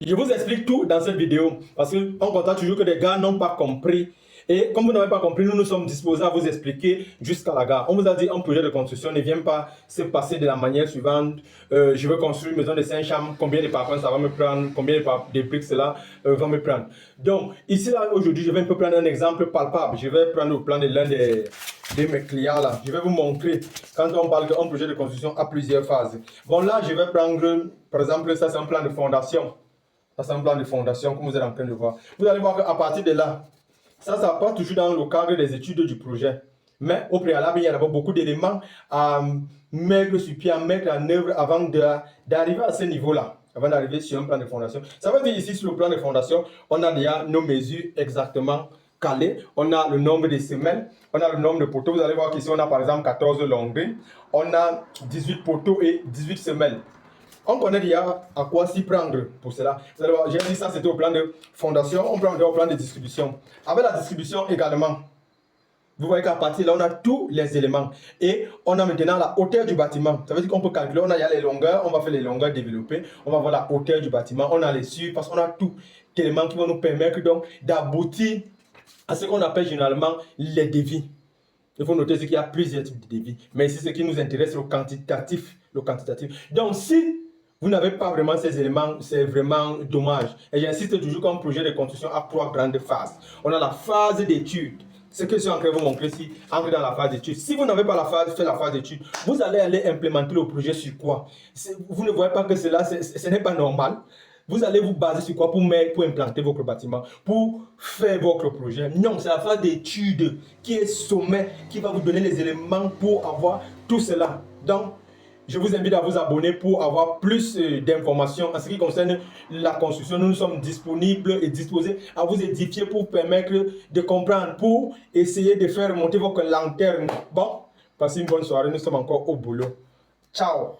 Je vous explique tout dans cette vidéo parce qu'on constate toujours que les gars n'ont pas compris. Et comme vous n'avez pas compris, nous nous sommes disposés à vous expliquer jusqu'à la gare. On vous a dit un projet de construction ne vient pas se passer de la manière suivante. Je veux construire une maison de 5 chambres. Combien de parpaings ça va me prendre? Combien de briques cela va me prendre? Donc, ici, là, aujourd'hui, je vais un peu prendre un exemple palpable. Je vais prendre le plan de l'un de mes clients là. Je vais vous montrer quand on parle d'un projet de construction à plusieurs phases. Bon, là, je vais prendre, par exemple, ça c'est un plan de fondation. Ça, c'est un plan de fondation, comme vous êtes en train de voir. Vous allez voir qu'à partir de là, ça passe toujours dans le cadre des études du projet. Mais au préalable, il y a d'abord beaucoup d'éléments à mettre sur pied, à mettre en œuvre avant d'arriver à ce niveau-là, avant d'arriver sur un plan de fondation. Ça veut dire ici, sur le plan de fondation, on a déjà nos mesures exactement calées. On a le nombre de semelles, on a le nombre de poteaux. Vous allez voir qu'ici, on a par exemple 14 longueurs, on a 18 poteaux et 18 semelles. On connaît déjà à quoi s'y prendre pour cela. J'ai dit ça, c'était au plan de fondation. On prend au plan de distribution. Avec la distribution également, vous voyez qu'à partir de là, on a tous les éléments. Et on a maintenant la hauteur du bâtiment. Ça veut dire qu'on peut calculer, on a les longueurs, on va faire les longueurs développées, on va voir la hauteur du bâtiment, on a les suites, parce qu'on a tous les éléments qui vont nous permettre donc d'aboutir à ce qu'on appelle généralement les devis. Il faut noter qu'il y a plusieurs types de devis. Mais ici, ce qui nous intéresse, c'est le quantitatif. Donc, si vous n'avez pas vraiment ces éléments, c'est vraiment dommage. Et j'insiste toujours qu'un projet de construction a 3 grandes phases. On a la phase d'étude. Ce que je suis en train de vous montrer ici, entre dans la phase d'étude. Si vous n'avez pas fait la phase d'étude, vous allez aller implémenter le projet sur quoi? Vous ne voyez pas que cela, ce n'est pas normal. Vous allez vous baser sur quoi pour implanter votre bâtiment, pour faire votre projet? Non, c'est la phase d'étude qui est sommet, qui va vous donner les éléments pour avoir tout cela. Donc, je vous invite à vous abonner pour avoir plus d'informations en ce qui concerne la construction. Nous sommes disponibles et disposés à vous édifier pour permettre de comprendre, pour essayer de faire remonter votre lanterne. Bon, passez une bonne soirée. Nous sommes encore au boulot. Ciao!